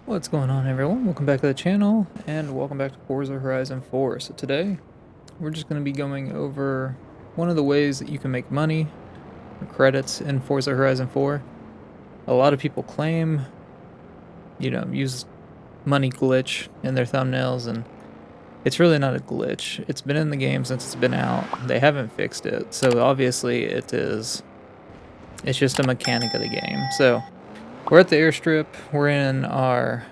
What's going on, everyone? Welcome back to the channel and welcome back to Forza Horizon 4. So today we're just going to be going over one of the ways that you can make money or credits in Forza Horizon 4. A lot of people claim, use money glitch in their thumbnails, and it's really not a glitch. It's been in the game since it's been out. They haven't fixed it, so obviously it's just a mechanic of the game. So we're at the airstrip. We're in our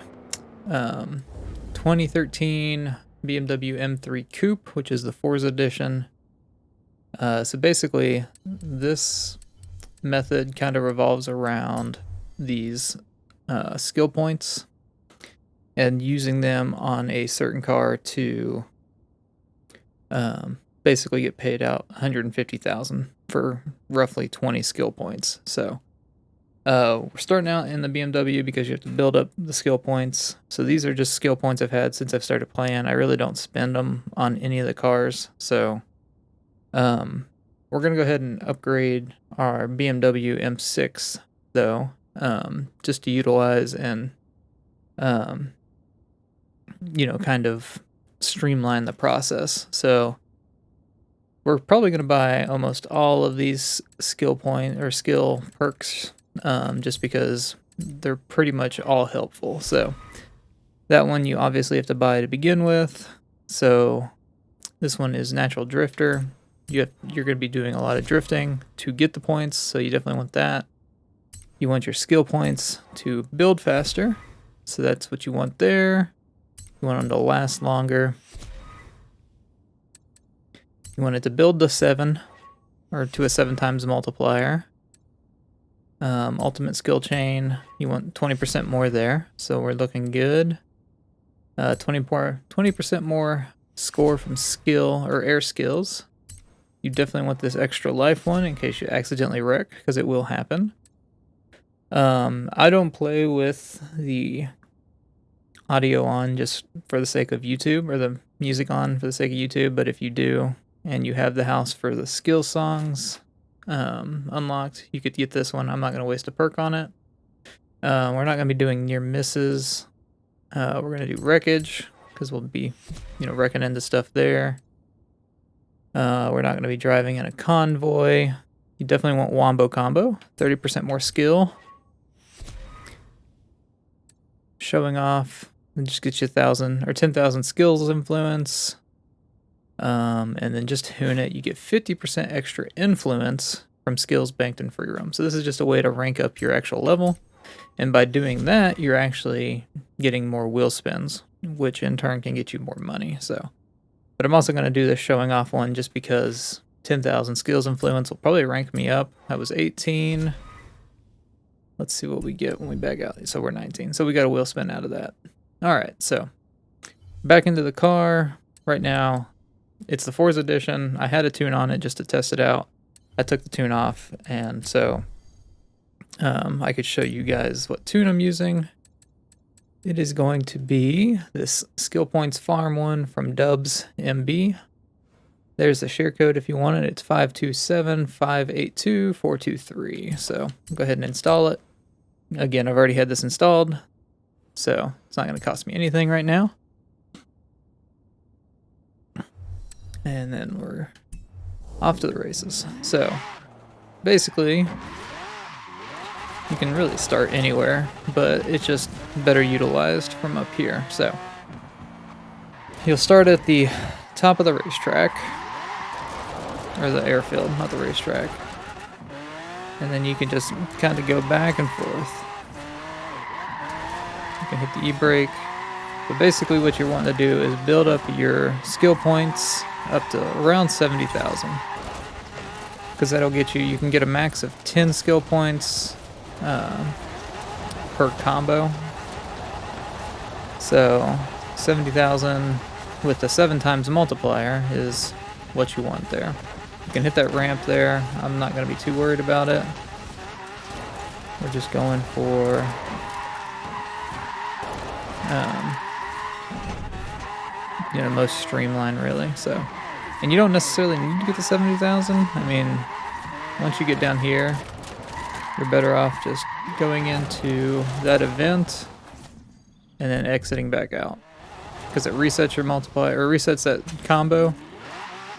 2013 BMW M3 Coupe, which is the Forza edition. So basically, this method kind of revolves around these skill points and using them on a certain car to basically get paid out 150,000 for roughly 20 skill points. So we're starting out in the BMW because you have to build up the skill points. So these are just skill points I've had since I've started playing. I really don't spend them on any of the cars. So we're going to go ahead and upgrade our BMW M6 though, just to utilize and, kind of streamline the process. So we're probably going to buy almost all of these skill perks, just because they're pretty much all helpful. So that one you obviously have to buy to begin with. So this one is Natural Drifter. You're going to be doing a lot of drifting to get the points, so you definitely want that. You want your skill points to build faster, so that's what you want there. You want them to last longer. You want it to build to 7, or to a 7 times multiplier. Ultimate skill chain, you want 20% more there, so we're looking good. 20% more score from skill or air skills. You definitely want this extra life one in case you accidentally wreck, because it will happen. I don't play with the audio on just for the sake of YouTube, or the music on for the sake of YouTube, but if you do and you have the house for the skill songs unlocked, you could get this one. I'm not going to waste a perk on it. We're not going to be doing near misses. We're going to do wreckage because we'll be, wrecking into stuff there. We're not going to be driving in a convoy. You definitely want Wombo Combo, 30% more skill. Showing off, and just gets you 1,000 or 10,000 skills influence. And then just tune it, you get 50% extra influence from skills banked in free roam. So this is just a way to rank up your actual level. And by doing that, you're actually getting more wheel spins, which in turn can get you more money. So, but I'm also going to do this showing off one just because 10,000 skills influence will probably rank me up. I was 18. Let's see what we get when we back out. So we're 19. So we got a wheel spin out of that. All right, so back into the car right now. It's the Forza edition. I had a tune on it just to test it out. I took the tune off, and so I could show you guys what tune I'm using. It is going to be this Skill Points Farm one from Dubs MB. There's the share code if you want it. It's 527-582-423. So go ahead and install it. Again, I've already had this installed, so it's not going to cost me anything right now. And then we're off to the races. So basically, you can really start anywhere, but it's just better utilized from up here. So you'll start at the top of the racetrack, or the airfield, not the racetrack. And then you can just kind of go back and forth. You can hit the e-brake. But basically what you're wanting to do is build up your skill points up to around 70,000. Because that'll get you can get a max of 10 skill points per combo. So 70,000 with the 7 times multiplier is what you want there. You can hit that ramp there. I'm not going to be too worried about it. We're just going for most streamlined, really. So, and you don't necessarily need to get to 70,000. I mean, once you get down here, you're better off just going into that event and then exiting back out. Because it resets your multiplier, or resets that combo.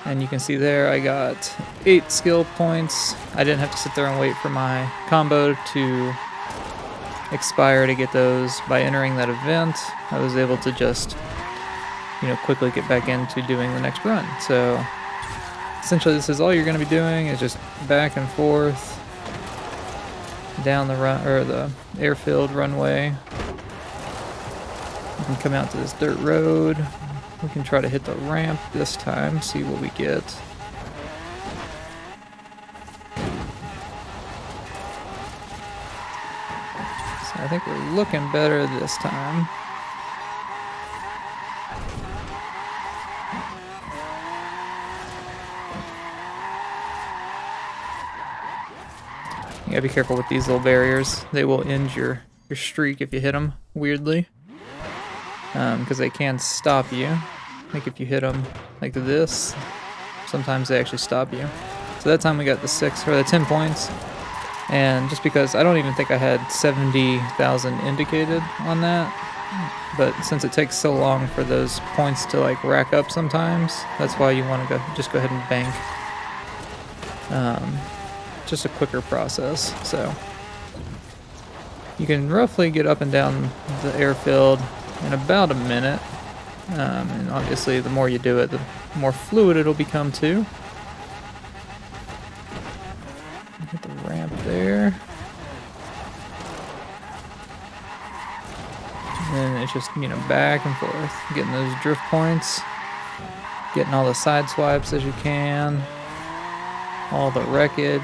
And you can see there I got 8 skill points. I didn't have to sit there and wait for my combo to expire to get those by entering that event. I was able to just, you know, quickly get back into doing the next run. So essentially this is all you're going to be doing, is just back and forth down the run, or the airfield runway. You can come out to this dirt road. We can try to hit the ramp this time, see what we get. So I think we're looking better this time. You gotta be careful with these little barriers. They will end your streak if you hit them, weirdly. Because they can stop you. Like if you hit them like this, sometimes they actually stop you. So that time we got the 6 or the 10 points. And just because I don't even think I had 70,000 indicated on that, but since it takes so long for those points to like rack up sometimes, that's why you want to just go ahead and bank. Just a quicker process. So you can roughly get up and down the airfield in about a minute. And obviously the more you do it, the more fluid it'll become too. Get the ramp there. And then it's just, you know, back and forth, getting those drift points, getting all the side swipes as you can, all the wreckage.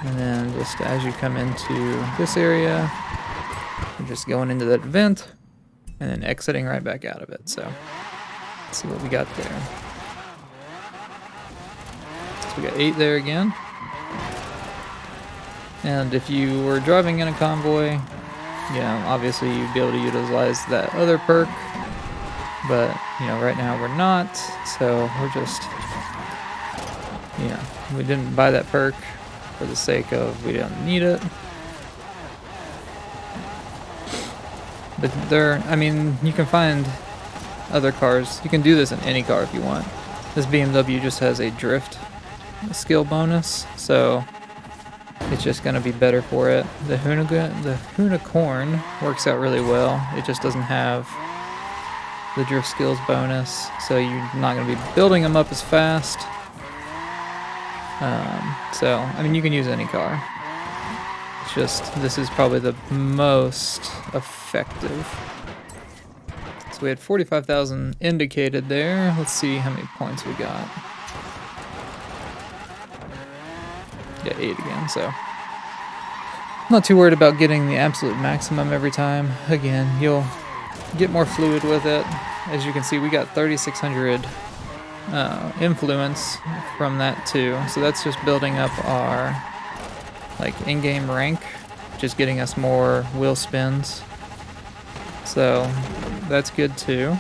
And then just as you come into this area, you're just going into that vent and then exiting right back out of it. So let's see what we got there. So we got 8 there again. And if you were driving in a convoy, you know, obviously you'd be able to utilize that other perk. But, you know, right now we're not. So we're just, you know, we didn't buy that perk for the sake of we don't need it. But there, I mean, you can find other cars. You can do this in any car if you want. This BMW just has a drift skill bonus, so it's just going to be better for it. The Unicorn works out really well. It just doesn't have the drift skills bonus, so you're not going to be building them up as fast. So, I mean, you can use any car. It's just, this is probably the most effective. So we had 45,000 indicated there. Let's see how many points we got. Yeah, 8 again, so. Not too worried about getting the absolute maximum every time. Again, you'll get more fluid with it. As you can see, we got 3,600 influence from that too. So that's just building up our like in-game rank, just getting us more wheel spins. So that's good too.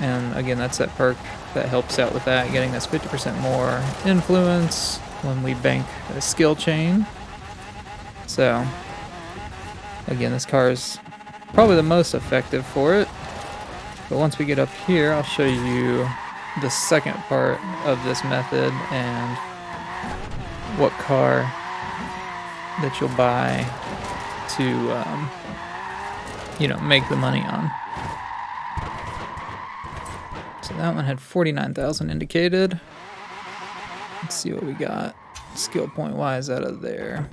And again, that's that perk that helps out with that, getting us 50% more influence when we bank a skill chain. So again, this car is probably the most effective for it. But once we get up here, I'll show you the second part of this method and what car that you'll buy to, you know, make the money on. So that one had 49,000 indicated. Let's see what we got skill point wise out of there.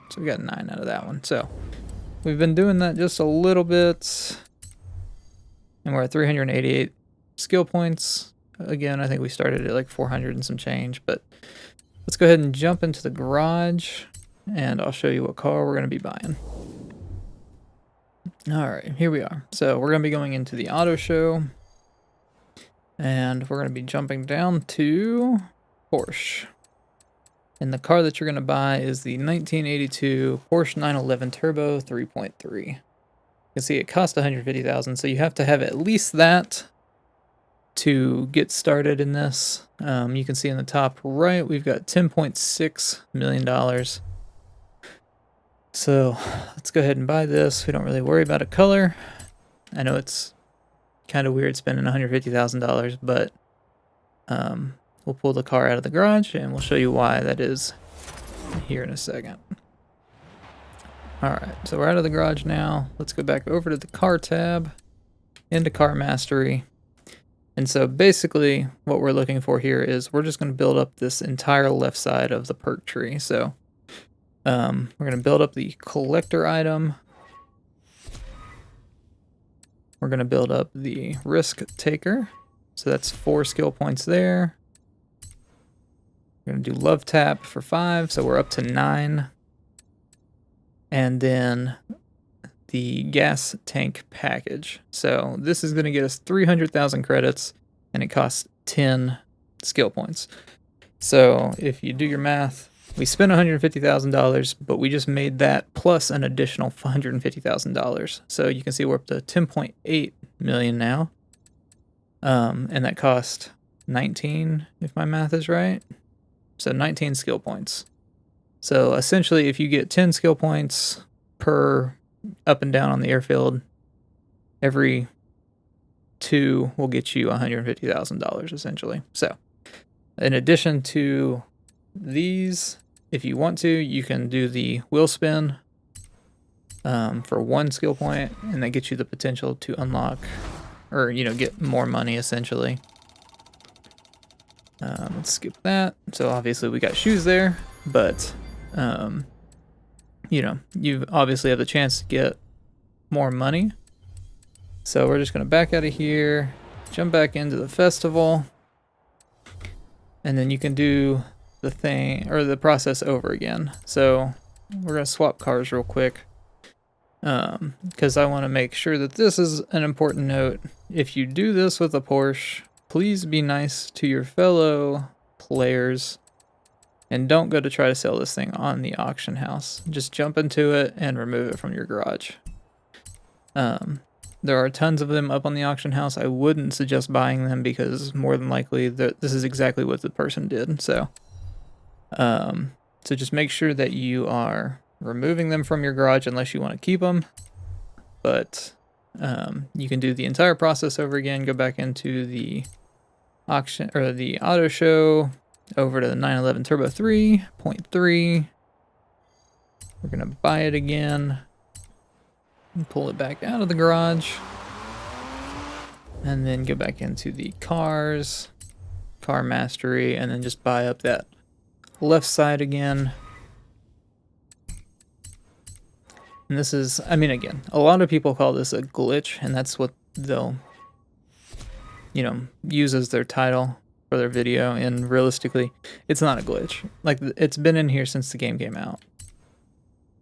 So we got 9 out of that one. So we've been doing that just a little bit, and we're at 388 skill points. Again, I think we started at like 400 and some change, but let's go ahead and jump into the garage and I'll show you what car we're going to be buying. All right, here we are. So we're going to be going into the auto show and we're going to be jumping down to Porsche. And the car that you're going to buy is the 1982 Porsche 911 Turbo 3.3. You can see it cost 150,000, so you have to have at least that to get started in this. You can see in the top right, we've got $10.6 million So let's go ahead and buy this. We don't really worry about a color. I know it's kind of weird spending $150,000, but we'll pull the car out of the garage and we'll show you why that is here in a second. Alright, so we're out of the garage now. Let's go back over to the car tab, into car mastery. And so basically what we're looking for here is we're just going to build up this entire left side of the perk tree. So we're going to build up the collector item. We're going to build up the risk taker. So that's 4 skill points there. We're going to do love tap for 5, so we're up to 9. And then the gas tank package. So this is going to get us 300,000 credits, and it costs 10 skill points. So if you do your math, we spent $150,000, but we just made that plus an additional $150,000. So you can see we're up to 10.8 million now. And that cost 19, if my math is right. So 19 skill points. So essentially, if you get 10 skill points per up and down on the airfield, every 2 will get you $150,000 essentially. So in addition to these, if you want to, you can do the wheel spin for 1 skill point, and that gets you the potential to unlock or, get more money essentially. Let's skip that. So obviously we got shoes there, but you obviously have the chance to get more money. So we're just going to back out of here, jump back into the festival, and then you can do the thing or the process over again. So we're going to swap cars real quick because I want to make sure that this is an important note. If you do this with a Porsche, please be nice to your fellow players and don't go to try to sell this thing on the auction house. Just jump into it and remove it from your garage. There are tons of them up on the auction house. I wouldn't suggest buying them because more than likely this is exactly what the person did. So just make sure that you are removing them from your garage unless you want to keep them. But you can do the entire process over again. Go back into the auction or the auto show, over to the 911 Turbo 3.3. We're gonna buy it again and pull it back out of the garage, and then go back into the cars, car mastery, and then just buy up that left side again. And this is, again, a lot of people call this a glitch, and that's what they'll use as their title for their video, and realistically it's not a glitch. Like, it's been in here since the game came out.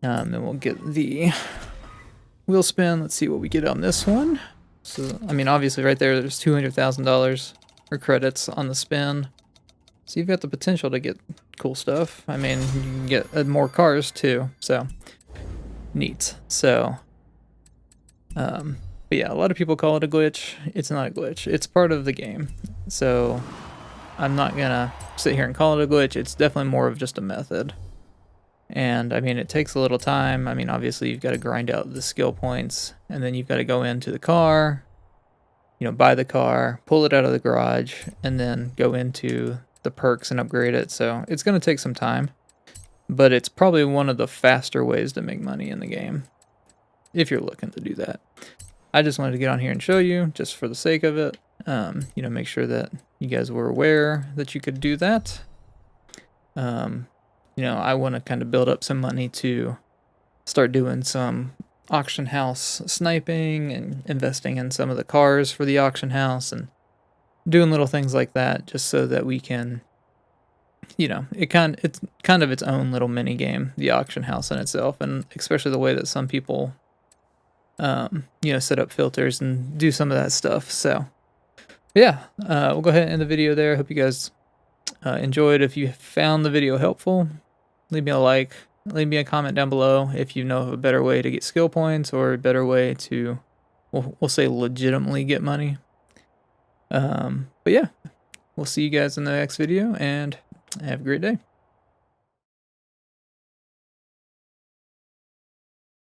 Then we'll get the wheel spin. Let's see what we get on this one. So obviously right there's $200,000 or credits on the spin, so you've got the potential to get cool stuff. You can get more cars too, so neat. So but yeah, a lot of people call it a glitch. It's not a glitch. It's part of the game. So I'm not gonna sit here and call it a glitch. It's definitely more of just a method. And it takes a little time. Obviously you've got to grind out the skill points, and then you've got to go into the car, buy the car, pull it out of the garage, and then go into the perks and upgrade it. So it's going to take some time, but it's probably one of the faster ways to make money in the game if you're looking to do that. I just wanted to get on here and show you just for the sake of it. Make sure that you guys were aware that you could do that. I want to kind of build up some money to start doing some auction house sniping and investing in some of the cars for the auction house and doing little things like that, just so that we can, it's kind of its own little mini game, the auction house in itself, and especially the way that some people set up filters and do some of that stuff. So yeah, we'll go ahead and end the video there. Hope you guys enjoyed. If you found the video helpful, leave me a like, leave me a comment down below if you know of a better way to get skill points, or a better way to, we'll say, legitimately get money. But yeah, we'll see you guys in the next video, and have a great day.